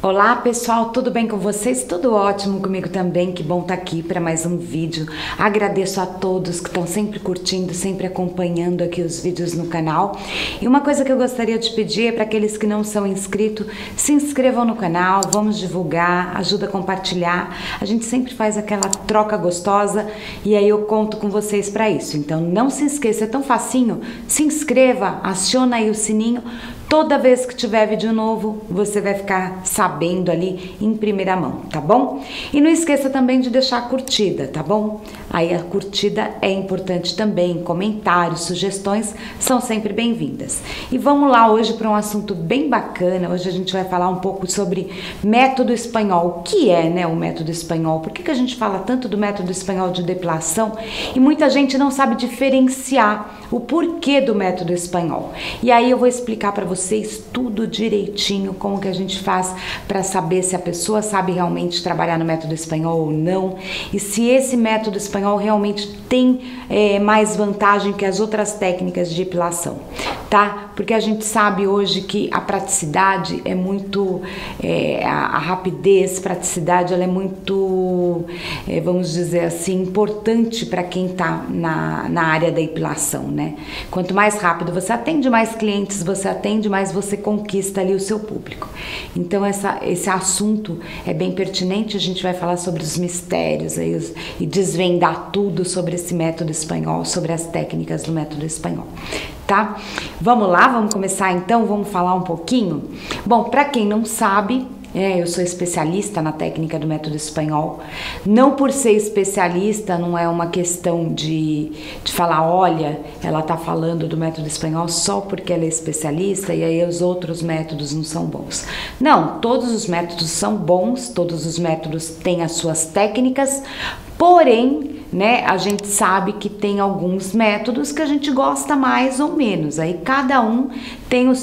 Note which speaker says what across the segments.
Speaker 1: Olá pessoal, tudo bem com vocês? Tudo ótimo comigo também, que bom estar aqui para mais um vídeo. Agradeço a todos que estão sempre curtindo, sempre acompanhando aqui os vídeos no canal. E uma coisa que eu gostaria de pedir é para aqueles que não são inscritos, se inscrevam no canal, vamos divulgar, ajuda a compartilhar. A gente sempre faz aquela troca gostosa e aí eu conto com vocês para isso. Então não se esqueça, é tão facinho, se inscreva, aciona aí o sininho. Toda vez que tiver vídeo novo, você vai ficar sabendo ali em primeira mão, tá bom? E não esqueça também de deixar a curtida, tá bom? Aí a curtida é importante também, comentários, sugestões são sempre bem-vindas. E vamos lá hoje para um assunto bem bacana. Hoje a gente vai falar um pouco sobre método espanhol. O que é, né, o método espanhol? Por que a gente fala tanto do método espanhol de depilação e muita gente não sabe diferenciar o porquê do método espanhol? E aí eu vou explicar para vocês tudo direitinho, como que a gente faz para saber se a pessoa sabe realmente trabalhar no método espanhol ou não, e se esse método espanhol realmente tem mais vantagem que as outras técnicas de depilação, tá? Porque a gente sabe hoje que a praticidade é muito, a rapidez, praticidade, ela é muito, vamos dizer assim, importante para quem tá na área da depilação, né? Quanto mais rápido você atende, mais clientes você atende, mais você conquista ali o seu público. Então esse assunto é bem pertinente, a gente vai falar sobre os mistérios aí, e desvendar tudo sobre esse método espanhol, sobre as técnicas do método espanhol, tá? Vamos lá, vamos começar então, vamos falar um pouquinho? Bom, para quem não sabe, eu sou especialista na técnica do método espanhol. Não por ser especialista, não é uma questão de falar, olha, ela tá falando do método espanhol só porque ela é especialista e aí os outros métodos não são bons. Não, todos os métodos são bons, todos os métodos têm as suas técnicas, porém, né, a gente sabe que tem alguns métodos que a gente gosta mais ou menos. Aí cada um tem a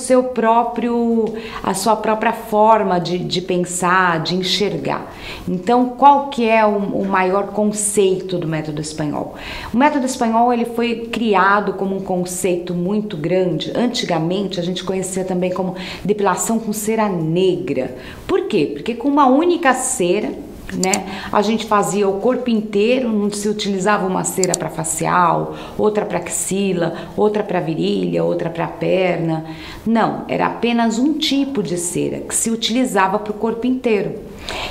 Speaker 1: sua própria forma de pensar, de enxergar. Então, qual que é o maior conceito do método espanhol? O método espanhol, ele foi criado como um conceito muito grande. Antigamente, a gente conhecia também como depilação com cera negra. Por quê? Porque com uma única cera, né, a gente fazia o corpo inteiro, não se utilizava uma cera para facial, outra para axila, outra para virilha, outra para perna. Não, era apenas um tipo de cera que se utilizava para o corpo inteiro.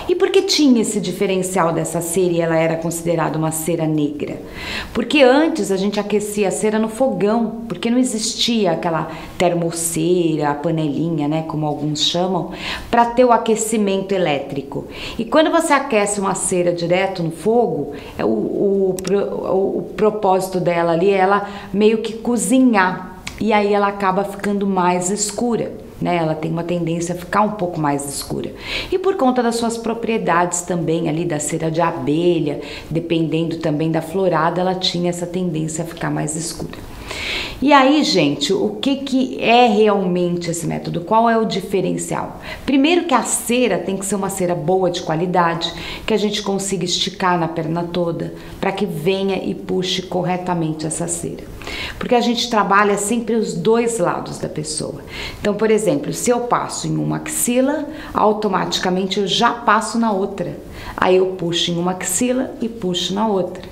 Speaker 1: E por que tinha esse diferencial dessa cera e ela era considerada uma cera negra? Porque antes a gente aquecia a cera no fogão, porque não existia aquela termocera, a panelinha, né, como alguns chamam, para ter o aquecimento elétrico. E quando você aquece uma cera direto no fogo, o propósito dela ali é ela meio que cozinhar, e aí ela acaba ficando mais escura. Né, ela tem uma tendência a ficar um pouco mais escura. E por conta das suas propriedades também ali da cera de abelha, dependendo também da florada, ela tinha essa tendência a ficar mais escura. E aí, gente, o que é realmente esse método? Qual é o diferencial? Primeiro que a cera tem que ser uma cera boa, de qualidade, que a gente consiga esticar na perna toda, para que venha e puxe corretamente essa cera. Porque a gente trabalha sempre os dois lados da pessoa. Então, por exemplo, se eu passo em uma axila, automaticamente eu já passo na outra. Aí eu puxo em uma axila e puxo na outra.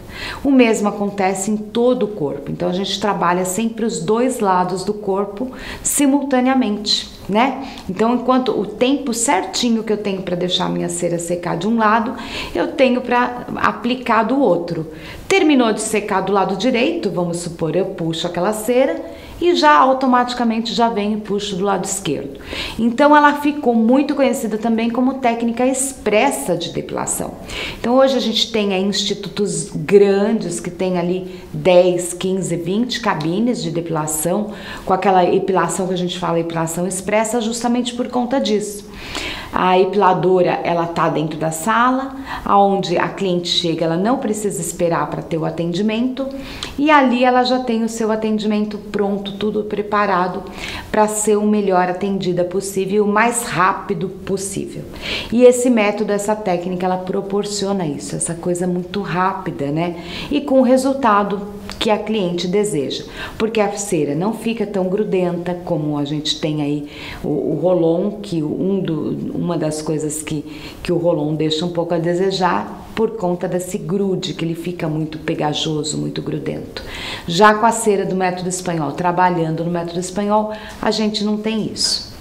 Speaker 1: O mesmo acontece em todo o corpo. Então a gente trabalha sempre os dois lados do corpo simultaneamente, né? Então, enquanto o tempo certinho que eu tenho para deixar a minha cera secar de um lado, eu tenho para aplicar do outro. Terminou de secar do lado direito, vamos supor, eu puxo aquela cera e já automaticamente já venho e puxo do lado esquerdo. Então ela ficou muito conhecida também como técnica expressa de depilação. Então hoje a gente tem aí institutos grandes que tem ali 10, 15, 20 cabines de depilação, com aquela epilação que a gente fala, epilação expressa, justamente por conta disso. A epiladora, ela tá dentro da sala, aonde a cliente chega, ela não precisa esperar para ter o atendimento, e ali ela já tem o seu atendimento pronto, tudo preparado para ser o melhor atendida possível, o mais rápido possível. E esse método, essa técnica, ela proporciona isso, essa coisa muito rápida, né? E com o resultado que a cliente deseja, porque a cera não fica tão grudenta como a gente tem aí o Rolon, que uma das coisas que o Rolon deixa um pouco a desejar por conta desse grude, que ele fica muito pegajoso, muito grudento. Já com a cera do método espanhol, trabalhando no método espanhol, a gente não tem isso.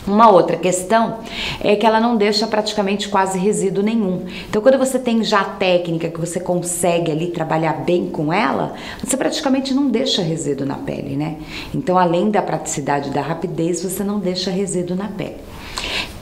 Speaker 1: Uma outra questão é que ela não deixa praticamente quase resíduo nenhum. Então, quando você tem já a técnica que você consegue ali trabalhar bem com ela, você praticamente não deixa resíduo na pele, né? Então, além da praticidade e da rapidez, você não deixa resíduo na pele.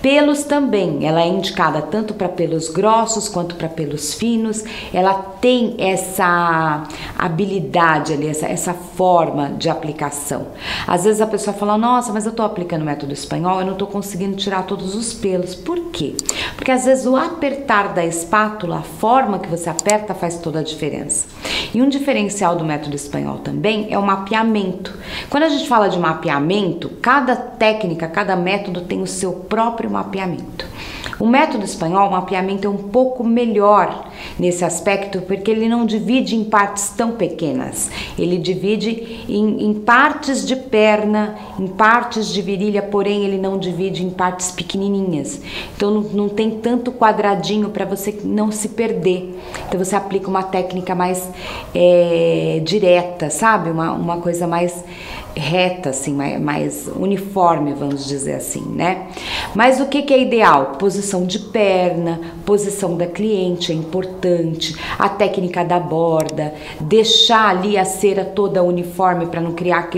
Speaker 1: Pelos também, ela é indicada tanto para pelos grossos quanto para pelos finos. Ela tem essa habilidade ali, essa forma de aplicação. Às vezes a pessoa fala, nossa, mas eu tô aplicando o método espanhol, eu não tô conseguindo tirar todos os pelos. Por quê? Porque às vezes o apertar da espátula, a forma que você aperta faz toda a diferença. E um diferencial do método espanhol também é o mapeamento. Quando a gente fala de mapeamento, cada técnica, cada método tem o seu próprio mapeamento. O método espanhol, o mapeamento é um pouco melhor nesse aspecto, porque ele não divide em partes tão pequenas. Ele divide em partes de perna, em partes de virilha, porém ele não divide em partes pequenininhas. Então não tem tanto quadradinho para você não se perder. Então você aplica uma técnica mais direta, sabe? Uma coisa mais reta, assim, mais uniforme, vamos dizer assim, né? Mas o que é ideal? Posição de perna, posição da cliente é importante, a técnica da borda, deixar ali a cera toda uniforme para não criar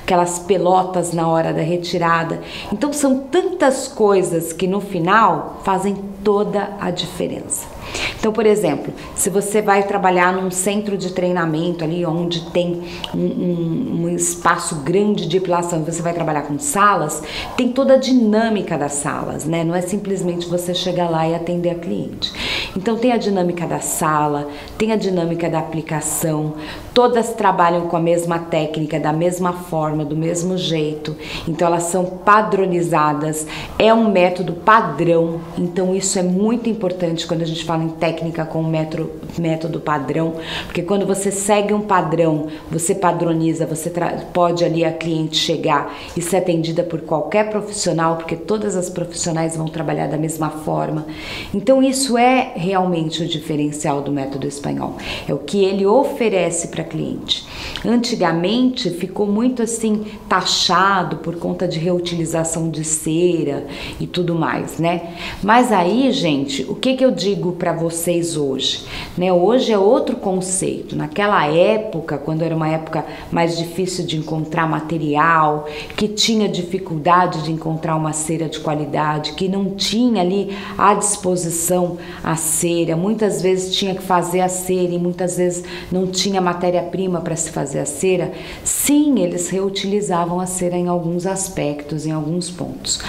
Speaker 1: aquelas pelotas na hora da retirada. Então são tantas coisas que no final fazem toda a diferença. Então, por exemplo, se você vai trabalhar num centro de treinamento ali onde tem um espaço grande de epilação, você vai trabalhar com salas, tem toda a dinâmica das salas, né? Não é simplesmente você chegar lá e atender a cliente. Então tem a dinâmica da sala, tem a dinâmica da aplicação, todas trabalham com a mesma técnica, da mesma forma, do mesmo jeito, então elas são padronizadas, é um método padrão, então isso é muito importante quando a gente fala em técnica com método padrão, porque quando você segue um padrão, você padroniza, você pode ali a cliente chegar e ser atendida por qualquer profissional, porque todas as profissionais vão trabalhar da mesma forma. Então isso é realmente o diferencial do método espanhol, é o que ele oferece para a cliente. Antigamente ficou muito assim taxado por conta de reutilização de cera e tudo mais, né? Mas aí, gente, o que eu digo para vocês hoje, né? Hoje é outro conceito. Naquela época, quando era uma época mais difícil de encontrar material, que tinha dificuldade de encontrar uma cera de qualidade, que não tinha ali à disposição a cera, muitas vezes tinha que fazer a cera e muitas vezes não tinha matéria-prima para se fazer a cera. Sim, eles reutilizavam a cera em alguns aspectos, em alguns pontos.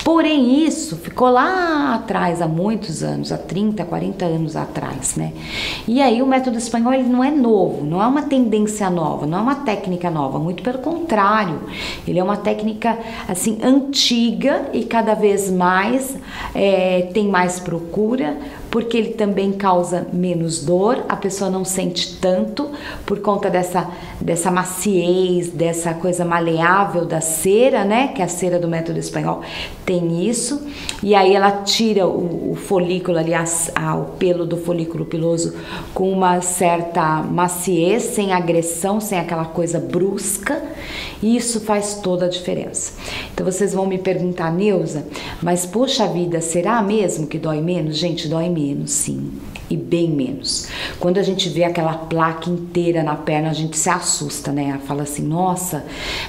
Speaker 1: Porém, isso ficou lá atrás, há muitos anos, há 30, 40 anos atrás, né? E aí o método espanhol, ele não é novo, não é uma tendência nova, não é uma técnica nova, muito pelo contrário. Ele é uma técnica, assim, antiga e cada vez mais tem mais procura, porque ele também causa menos dor, a pessoa não sente tanto por conta dessa maciez, dessa coisa maleável da cera, né? Que a cera do método espanhol tem isso, e aí ela tira o folículo ali, o pelo do folículo piloso com uma certa maciez, sem agressão, sem aquela coisa brusca, e isso faz toda a diferença. Então vocês vão me perguntar, Neuza, mas poxa vida, será mesmo que dói menos? Gente, dói menos, sim, e bem menos. Quando a gente vê aquela placa inteira na perna, a gente se assusta, né? Fala assim, nossa,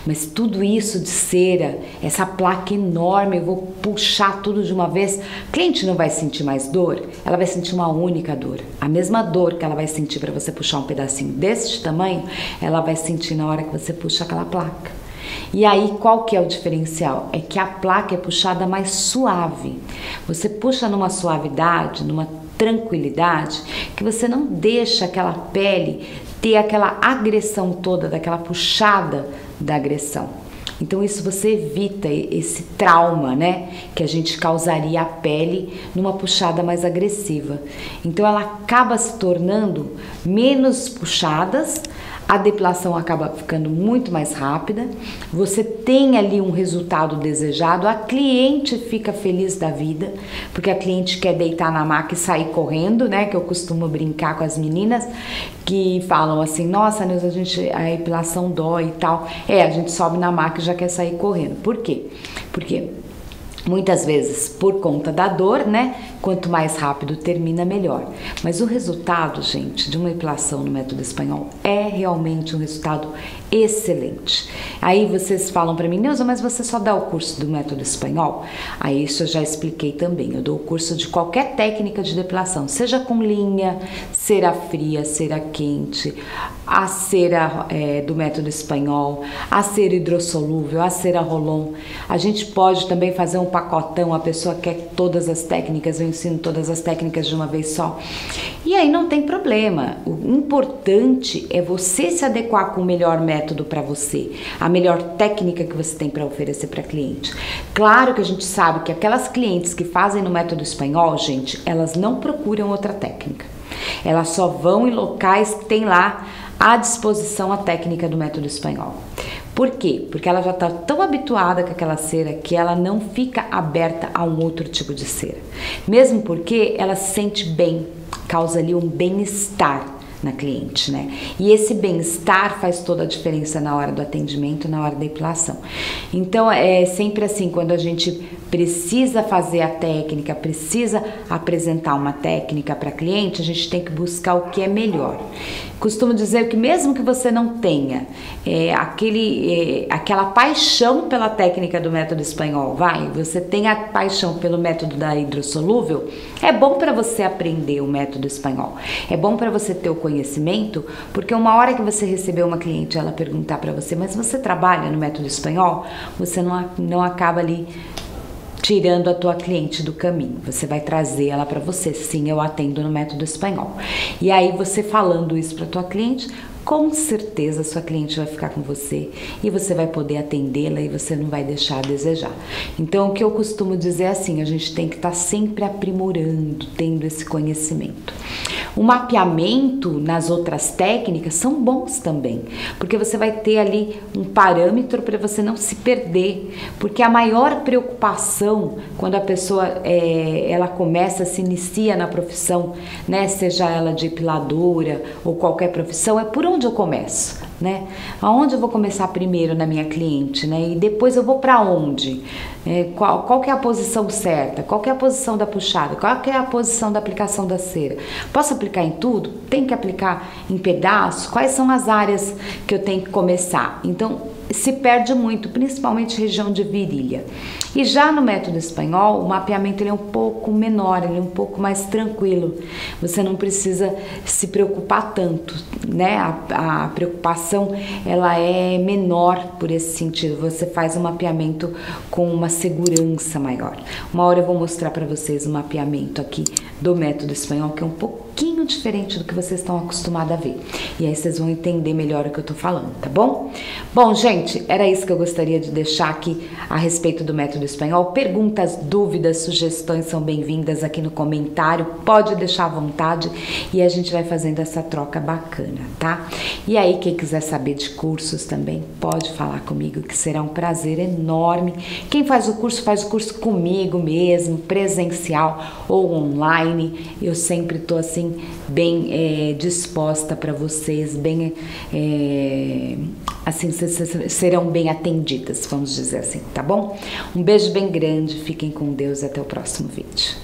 Speaker 1: mas tudo isso de cera, essa placa enorme, eu vou puxar tudo de uma vez. A cliente não vai sentir mais dor, ela vai sentir uma única dor. A mesma dor que ela vai sentir para você puxar um pedacinho desse tamanho, ela vai sentir na hora que você puxa aquela placa. E aí, qual que é o diferencial? É que a placa é puxada mais suave. Você puxa numa suavidade, numa tranquilidade, que você não deixa aquela pele ter aquela agressão toda, daquela puxada da agressão. Então isso você evita esse trauma, né, que a gente causaria à pele numa puxada mais agressiva. Então ela acaba se tornando menos puxadas, a depilação acaba ficando muito mais rápida, você tem ali um resultado desejado, a cliente fica feliz da vida, porque a cliente quer deitar na maca e sair correndo, né, que eu costumo brincar com as meninas, que falam assim, nossa, Neuza, a depilação dói e tal. A gente sobe na maca e já quer sair correndo. Por quê? Porque muitas vezes, por conta da dor, né? Quanto mais rápido termina, melhor. Mas o resultado, gente, de uma depilação no método espanhol é realmente um resultado excelente. Aí vocês falam para mim, Neuza, mas você só dá o curso do método espanhol? Aí isso eu já expliquei também. Eu dou o curso de qualquer técnica de depilação, seja com linha, cera fria, cera quente, a cera do método espanhol, a cera hidrossolúvel, a cera Rolon. A gente pode também fazer um pacotão, a pessoa quer todas as técnicas, eu ensino todas as técnicas de uma vez só. E aí não tem problema. O importante é você se adequar com o melhor método para você, a melhor técnica que você tem para oferecer para cliente. Claro que a gente sabe que aquelas clientes que fazem no método espanhol, gente, elas não procuram outra técnica. Elas só vão em locais que tem lá à disposição a técnica do método espanhol. Por quê? Porque ela já está tão habituada com aquela cera que ela não fica aberta a um outro tipo de cera. Mesmo porque ela se sente bem, causa ali um bem-estar na cliente, né? E esse bem-estar faz toda a diferença na hora do atendimento, na hora da depilação. Então, é sempre assim, quando a gente precisa fazer a técnica, precisa apresentar uma técnica para cliente, a gente tem que buscar o que é melhor. Costumo dizer que mesmo que você não tenha aquela paixão pela técnica do método espanhol, você tem a paixão pelo método da hidrossolúvel, é bom para você aprender o método espanhol. É bom para você ter o conhecimento, porque uma hora que você receber uma cliente, ela perguntar para você, mas você trabalha no método espanhol? Você não acaba ali tirando a tua cliente do caminho, você vai trazer ela para você. Sim, eu atendo no método espanhol. E aí você falando isso para tua cliente, com certeza sua cliente vai ficar com você e você vai poder atendê-la e você não vai deixar a desejar. Então o que eu costumo dizer é assim, a gente tem que estar sempre aprimorando, tendo esse conhecimento. O mapeamento nas outras técnicas são bons também, porque você vai ter ali um parâmetro para você não se perder, porque a maior preocupação quando a pessoa ela se inicia na profissão, né, seja ela depiladora ou qualquer profissão, é por onde eu começo, né? Aonde eu vou começar primeiro na minha cliente, né? E depois eu vou para onde? Qual que é a posição certa? Qual que é a posição da puxada? Qual que é a posição da aplicação da cera? Posso aplicar em tudo? Tem que aplicar em pedaços? Quais são as áreas que eu tenho que começar? Então, se perde muito, principalmente região de virilha. E já no método espanhol, o mapeamento ele é um pouco menor, ele é um pouco mais tranquilo. Você não precisa se preocupar tanto, né? A preocupação ela é menor por esse sentido. Você faz um mapeamento com uma segurança maior. Uma hora eu vou mostrar para vocês o mapeamento aqui do método espanhol, que é um pouquinho diferente do que vocês estão acostumados a ver. E aí vocês vão entender melhor o que eu tô falando, tá bom? Bom, gente, era isso que eu gostaria de deixar aqui a respeito do método espanhol. Perguntas, dúvidas, sugestões são bem-vindas aqui no comentário. Pode deixar à vontade e a gente vai fazendo essa troca bacana, tá? E aí, quem quiser saber de cursos também, pode falar comigo, que será um prazer enorme. Quem faz o curso comigo mesmo, presencial ou online. Eu sempre tô assim, bem disposta para vocês, bem assim, serão bem atendidas, vamos dizer assim, tá bom? Um beijo bem grande, fiquem com Deus e até o próximo vídeo.